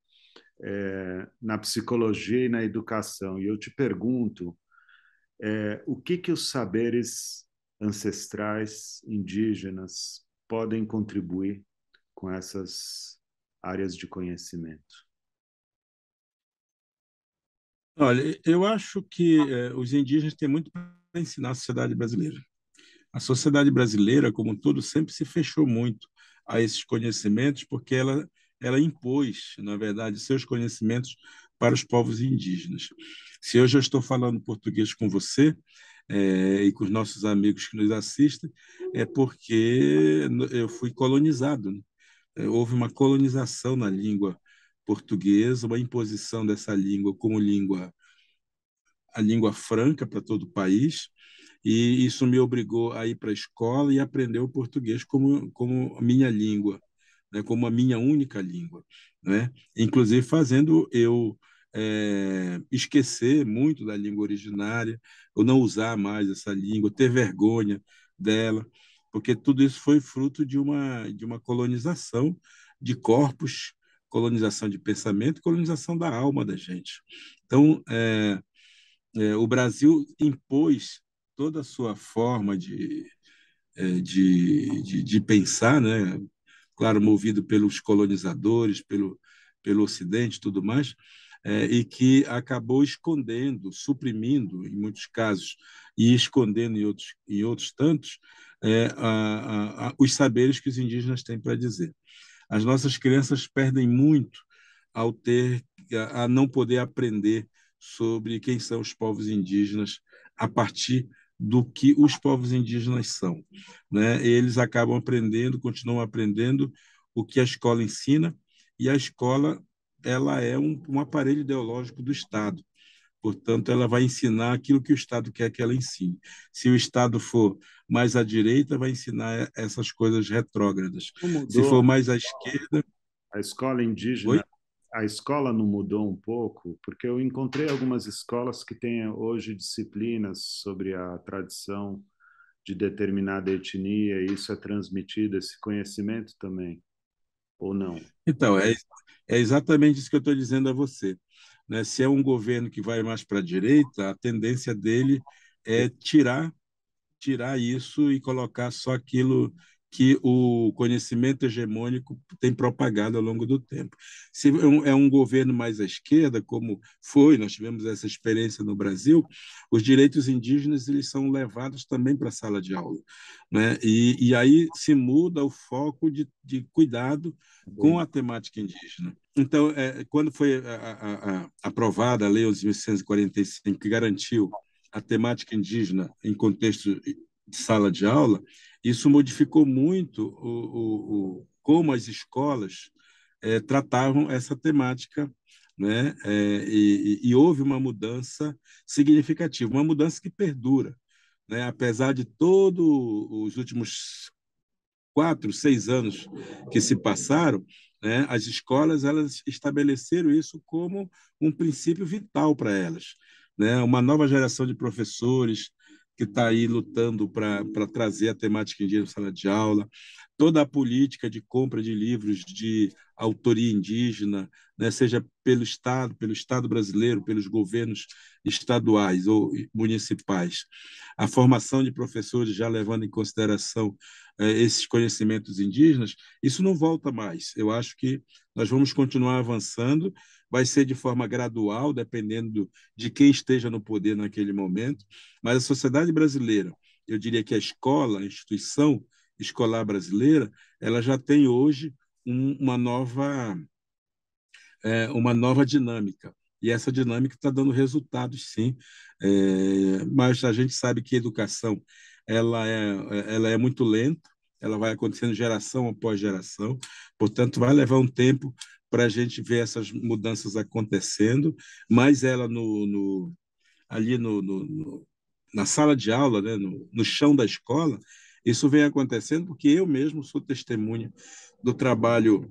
na psicologia e na educação. E eu te pergunto, o que que os saberes ancestrais indígenas podem contribuir com essas áreas de conhecimento? Olha, eu acho que os indígenas têm muito para ensinar à sociedade brasileira. A sociedade brasileira, como um todo, sempre se fechou muito a esses conhecimentos, porque ela impôs, na verdade, seus conhecimentos para os povos indígenas. Se hoje eu estou falando português com você, e com os nossos amigos que nos assistem, é porque eu fui colonizado, né? Houve uma colonização na língua portuguesa, uma imposição dessa língua como a língua franca para todo o país, e isso me obrigou a ir para a escola e aprender o português como minha língua, né, como a minha única língua, né? Inclusive fazendo eu esquecer muito da língua originária, ou não usar mais essa língua, ter vergonha dela, porque tudo isso foi fruto de uma colonização de corpos, colonização de pensamento, colonização da alma da gente. Então, o Brasil impôs toda a sua forma de pensar, né? Claro, movido pelos colonizadores, pelo Ocidente e tudo mais, e que acabou escondendo, suprimindo, em muitos casos, e escondendo em outros tantos, os saberes que os indígenas têm para dizer. As nossas crianças perdem muito ao a não poder aprender sobre quem são os povos indígenas a partir do que os povos indígenas são, né? Eles acabam aprendendo, continuam aprendendo o que a escola ensina, e a escola ela é um aparelho ideológico do Estado. Portanto, ela vai ensinar aquilo que o Estado quer que ela ensine. Se o Estado for mais à direita, vai ensinar essas coisas retrógradas. Não Se for mudou mais à esquerda, a escola indígena? oi? A escola não mudou um pouco? Porque eu encontrei algumas escolas que têm hoje disciplinas sobre a tradição de determinada etnia, e isso é transmitido, esse conhecimento também, ou não? Então, é exatamente isso que eu estou dizendo a você, né? Se é um governo que vai mais para a direita, a tendência dele é tirar isso e colocar só aquilo que o conhecimento hegemônico tem propagado ao longo do tempo. Se é um governo mais à esquerda, como foi, nós tivemos essa experiência no Brasil, os direitos indígenas eles são levados também para a sala de aula, né? E aí se muda o foco de cuidado com a temática indígena. Então, quando foi aprovada a Lei 11.145, que garantiu a temática indígena em contexto de sala de aula, isso modificou muito como as escolas tratavam essa temática, né? E houve uma mudança significativa, uma mudança que perdura, né? Apesar de todos os últimos 4, 6 anos que se passaram, né, as escolas elas estabeleceram isso como um princípio vital para elas, né? Uma nova geração de professores que está aí lutando para trazer a temática indígena na sala de aula, toda a política de compra de livros de autoria indígena, né, seja pelo Estado brasileiro, pelos governos estaduais ou municipais, a formação de professores já levando em consideração esses conhecimentos indígenas, isso não volta mais. Eu acho que nós vamos continuar avançando, vai ser de forma gradual, dependendo de quem esteja no poder naquele momento, mas a sociedade brasileira, eu diria que a escola, a instituição escolar brasileira, ela já tem hoje uma nova dinâmica. E essa dinâmica está dando resultados, sim. Mas a gente sabe que a educação ela é muito lenta, ela vai acontecendo geração após geração, portanto, vai levar um tempo para a gente ver essas mudanças acontecendo, mas ela ali na sala de aula, né, no chão da escola, isso vem acontecendo porque eu mesmo sou testemunha do trabalho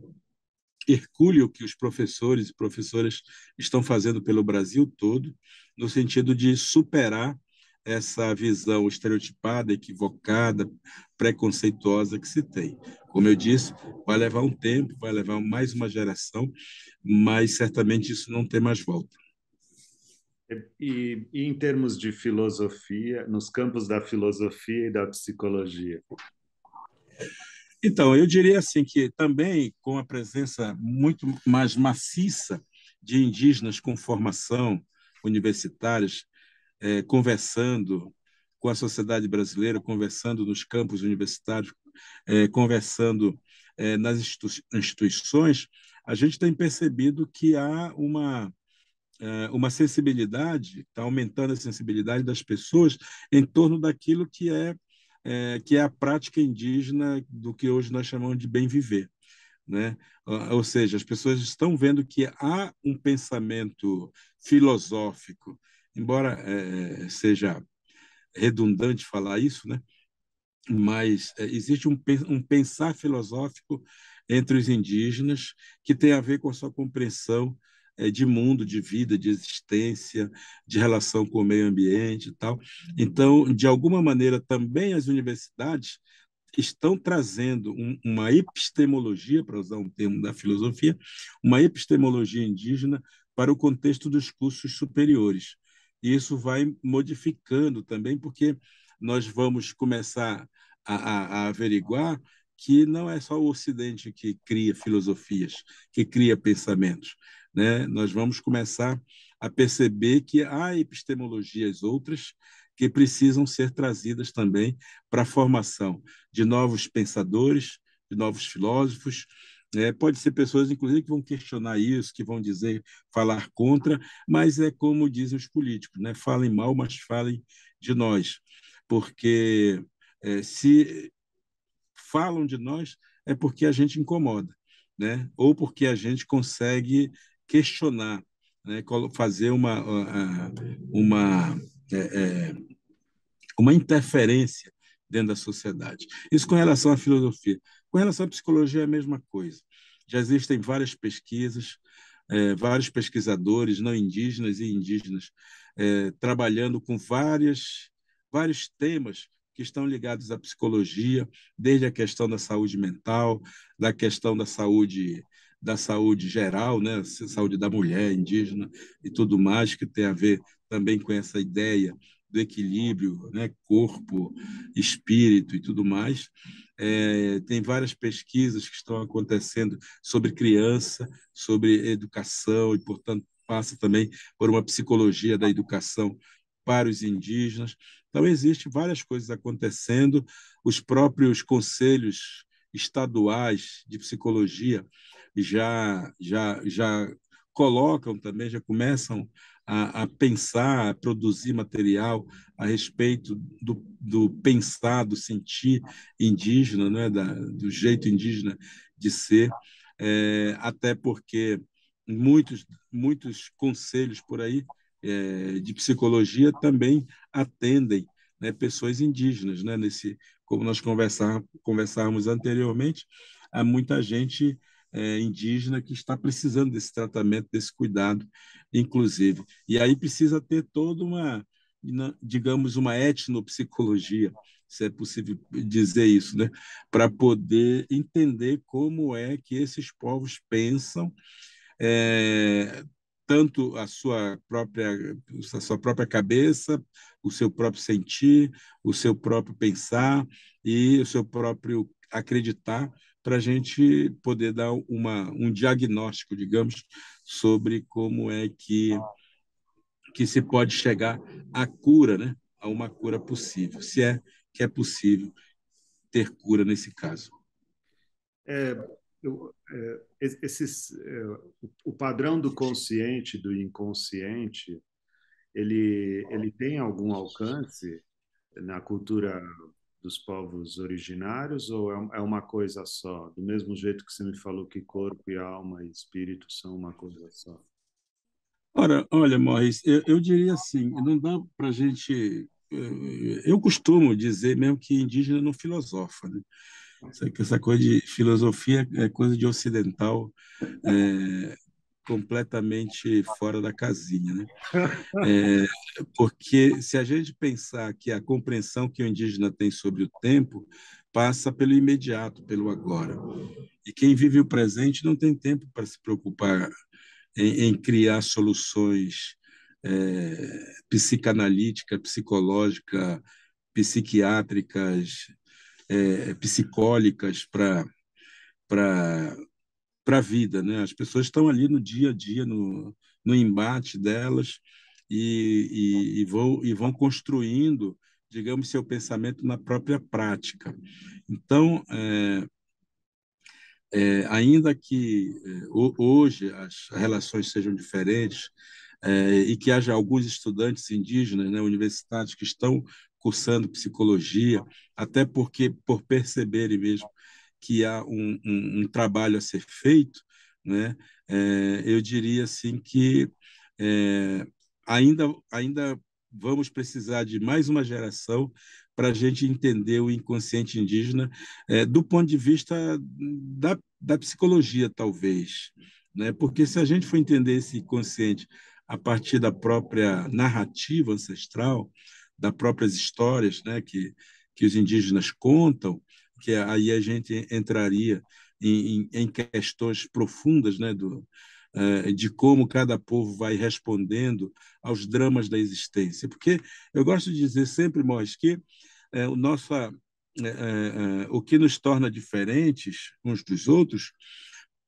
hercúleo que os professores e professoras estão fazendo pelo Brasil todo, no sentido de superar essa visão estereotipada, equivocada, preconceituosa que se tem. Como eu disse, vai levar um tempo, vai levar mais uma geração, mas certamente isso não tem mais volta. E em termos de filosofia, nos campos da filosofia e da psicologia? Então, eu diria assim que também com a presença muito mais maciça de indígenas com formação universitárias, conversando com a sociedade brasileira, conversando nos campos universitários, conversando nas instituições, a gente tem percebido que há uma sensibilidade, está aumentando a sensibilidade das pessoas em torno daquilo que é a prática indígena do que hoje nós chamamos de bem viver, né? Ou seja, as pessoas estão vendo que há um pensamento filosófico, embora seja redundante falar isso, né? Mas existe um pensar filosófico entre os indígenas que tem a ver com a sua compreensão de mundo, de vida, de existência, de relação com o meio ambiente e tal. Então, de alguma maneira, também as universidades estão trazendo uma epistemologia, para usar um termo da filosofia, uma epistemologia indígena para o contexto dos cursos superiores. E isso vai modificando também, porque nós vamos começar a averiguar que não é só o Ocidente que cria filosofias, que cria pensamentos, né? Nós vamos começar a perceber que há epistemologias outras que precisam ser trazidas também para a formação de novos pensadores, de novos filósofos. Pode ser pessoas, inclusive, que vão questionar isso, que vão dizer, falar contra, mas é como dizem os políticos, né? Falem mal, mas falem de nós, porque se falam de nós é porque a gente incomoda, né? Ou porque a gente consegue questionar, né? Fazer uma, é, é, uma interferência dentro da sociedade. Isso com relação à filosofia. Com relação à psicologia, é a mesma coisa. Já existem várias pesquisas, vários pesquisadores não indígenas e indígenas trabalhando com vários temas que estão ligados à psicologia, desde a questão da saúde mental, da questão da saúde geral, né, saúde da mulher indígena e tudo mais que tem a ver também com essa ideia do equilíbrio, né, corpo, espírito e tudo mais. Tem várias pesquisas que estão acontecendo sobre criança, sobre educação e, portanto, passa também por uma psicologia da educação para os indígenas. Então, existem várias coisas acontecendo, os próprios conselhos estaduais de psicologia já colocam também, já começam a pensar, a produzir material a respeito do pensar, do sentir indígena, né, do jeito indígena de ser, até porque muitos conselhos por aí de psicologia também atendem, né, pessoas indígenas, né, como nós conversávamos anteriormente, há muita gente indígena que está precisando desse tratamento, desse cuidado, inclusive. E aí precisa ter toda digamos, uma etnopsicologia, se é possível dizer isso, né? Para poder entender como é que esses povos pensam, é, tanto a sua própria cabeça, o seu próprio sentir, o seu próprio pensar e o seu próprio acreditar, para a gente poder dar um diagnóstico, digamos, sobre como é que se pode chegar à cura, né? A uma cura possível, se é que é possível ter cura nesse caso. É, o padrão do consciente, do inconsciente, ele tem algum alcance na cultura dos povos originários ou é uma coisa só? Do mesmo jeito que você me falou que corpo e alma e espírito são uma coisa só. Ora, olha, Morris, eu diria assim, não dá para a gente. Eu costumo dizer mesmo que indígena não filosofa, né? Essa coisa de filosofia é coisa de ocidental, é, completamente fora da casinha, né? É, porque se a gente pensar que a compreensão que o indígena tem sobre o tempo passa pelo imediato, pelo agora. E quem vive o presente não tem tempo para se preocupar em criar soluções psicanalíticas, psicológicas, psiquiátricas, psicólicas para para a vida, né? As pessoas estão ali no dia a dia, no embate delas e vão construindo, digamos, seu pensamento na própria prática. Então, ainda que hoje as relações sejam diferentes e que haja alguns estudantes indígenas, né, universitários que estão cursando psicologia, até porque por perceberem mesmo que há um trabalho a ser feito, né, eu diria assim que é, ainda vamos precisar de mais uma geração para a gente entender o inconsciente indígena do ponto de vista da psicologia, talvez, né? Porque se a gente for entender esse inconsciente a partir da própria narrativa ancestral, das próprias histórias, né, que os indígenas contam, que aí a gente entraria em questões profundas, né, de como cada povo vai respondendo aos dramas da existência. Porque eu gosto de dizer sempre, Mois, que o que nos torna diferentes uns dos outros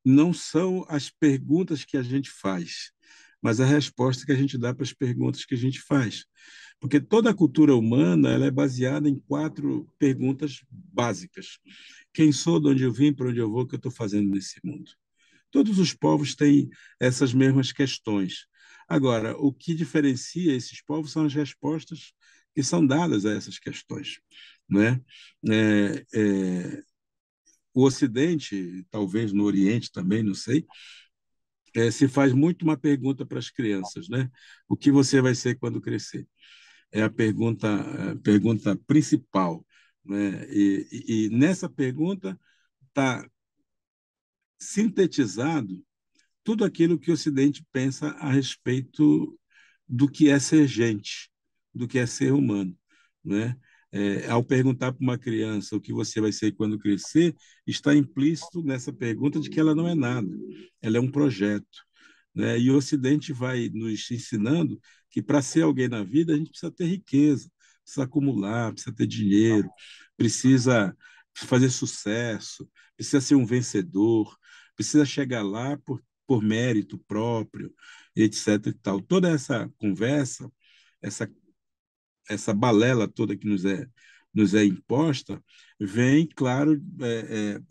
não são as perguntas que a gente faz, mas a resposta que a gente dá para as perguntas que a gente faz. Porque toda a cultura humana ela é baseada em 4 perguntas básicas. Quem sou, de onde eu vim, para onde eu vou, o que eu estou fazendo nesse mundo? Todos os povos têm essas mesmas questões. Agora, o que diferencia esses povos são as respostas que são dadas a essas questões, né? É, é, o Ocidente, talvez no Oriente também, não sei, se faz muito uma pergunta para as crianças, né? O que você vai ser quando crescer? É a pergunta principal, né? E nessa pergunta está sintetizado tudo aquilo que o Ocidente pensa a respeito do que é ser gente, do que é ser humano, né? Ao perguntar para uma criança o que você vai ser quando crescer, está implícito nessa pergunta de que ela não é nada, ela é um projeto, né? E o Ocidente vai nos ensinando que para ser alguém na vida a gente precisa ter riqueza, precisa acumular, precisa ter dinheiro, precisa fazer sucesso, precisa ser um vencedor, precisa chegar lá por mérito próprio, etc. E tal. Toda essa conversa, essa, essa balela toda que nos é imposta, vem, claro,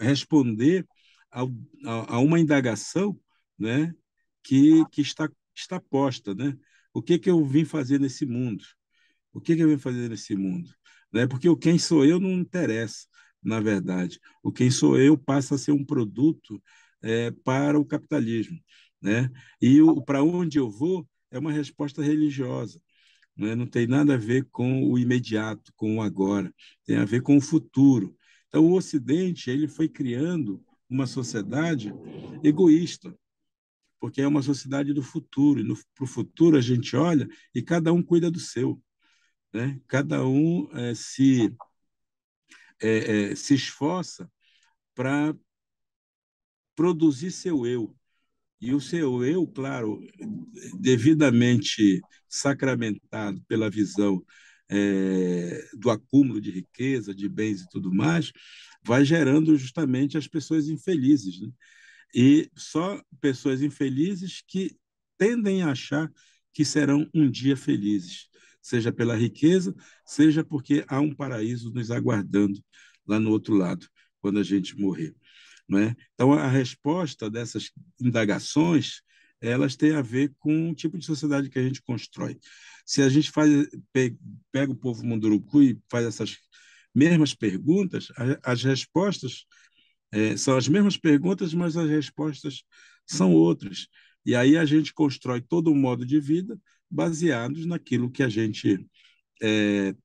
responder ao, a uma indagação, né, está posta, né? O que que eu vim fazer nesse mundo? O que que eu vim fazer nesse mundo? Né? Porque o quem sou eu não interessa, na verdade. O quem sou eu passa a ser um produto para o capitalismo, né? E o para onde eu vou é uma resposta religiosa, né? Não tem nada a ver com o imediato, com o agora, tem a ver com o futuro. Então, o Ocidente ele foi criando uma sociedade egoísta, porque é uma sociedade do futuro. E para o futuro a gente olha e cada um cuida do seu. né? Cada um se esforça para produzir seu eu. E o seu eu, claro, devidamente sacramentado pela visão do acúmulo de riqueza, de bens e tudo mais, vai gerando justamente as pessoas infelizes, né? E só pessoas infelizes que tendem a achar que serão um dia felizes, seja pela riqueza, seja porque há um paraíso nos aguardando lá no outro lado, quando a gente morrer, não é? Então, a resposta dessas indagações, elas têm a ver com o tipo de sociedade que a gente constrói. Se a gente pega o povo munduruku e faz essas mesmas perguntas, as respostas são as mesmas perguntas, mas as respostas são outras. E aí a gente constrói todo um modo de vida baseados naquilo que a gente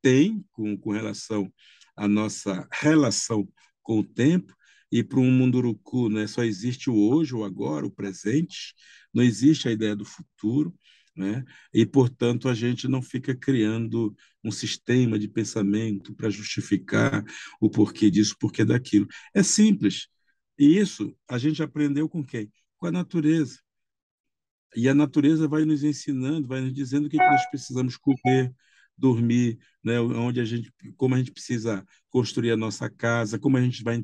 tem com relação à nossa relação com o tempo. E para um Munduruku, né, só existe o hoje, o agora, o presente, não existe a ideia do futuro, né? E, portanto, a gente não fica criando um sistema de pensamento para justificar o porquê disso, o porquê daquilo. É simples. E isso a gente aprendeu com quem? Com a natureza. E a natureza vai nos ensinando, vai nos dizendo o que nós precisamos comer, dormir, né? Onde a gente, como a gente precisa construir a nossa casa, como a gente vai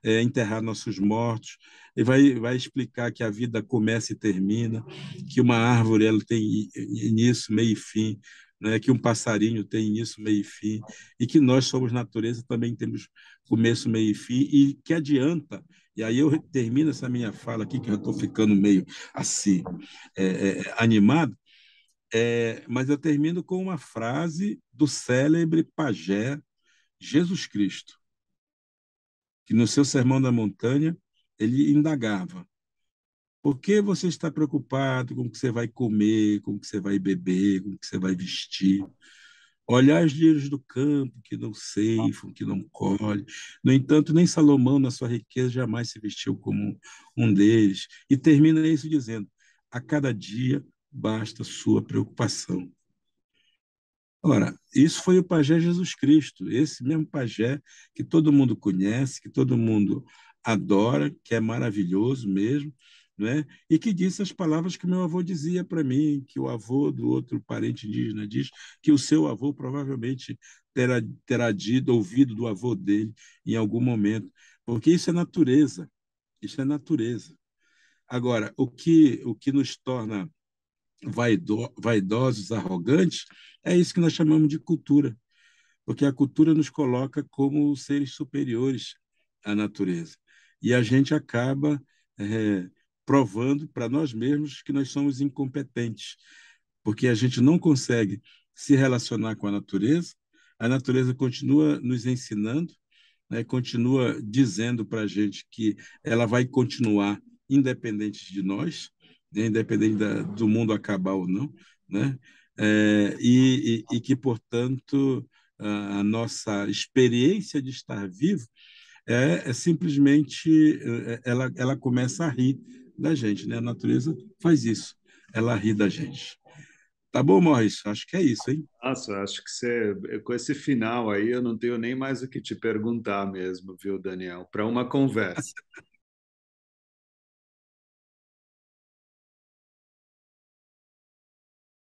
enterrar nossos mortos, e vai explicar que a vida começa e termina, que uma árvore ela tem início, meio e fim, né? Que um passarinho tem início, meio e fim, e que nós somos natureza, também temos começo, meio e fim, e que adianta. E aí eu termino essa minha fala aqui, que eu estou ficando meio assim, animado, mas eu termino com uma frase do célebre pajé Jesus Cristo, que no seu Sermão da Montanha ele indagava: por que você está preocupado com o que você vai comer, com o que você vai beber, com o que você vai vestir? Olhar os lírios do campo, que não ceifam, que não colhem. No entanto, nem Salomão, na sua riqueza, jamais se vestiu como um deles. E termina isso dizendo: a cada dia basta sua preocupação. Ora, isso foi o pajé Jesus Cristo, esse mesmo pajé que todo mundo conhece, que todo mundo adora, que é maravilhoso mesmo, né? E que disse as palavras que meu avô dizia para mim, que o avô do outro parente indígena diz, que o seu avô provavelmente terá dito, ouvido do avô dele em algum momento, porque isso é natureza, isso é natureza. Agora, o que nos torna vaidosos, arrogantes, é isso que nós chamamos de cultura, porque a cultura nos coloca como seres superiores à natureza. E a gente acaba é, provando para nós mesmos que nós somos incompetentes, porque a gente não consegue se relacionar com a natureza continua nos ensinando, né, continua dizendo para a gente que ela vai continuar independente de nós, né, independente do mundo acabar ou não, né, e que, portanto, a nossa experiência de estar vivo simplesmente ela começa a rir da gente, né? A natureza faz isso, ela ri da gente. Tá bom, Morris? Acho que é isso, hein? Nossa, acho que com esse final aí, eu não tenho nem mais o que te perguntar mesmo, viu, Daniel? Para uma conversa.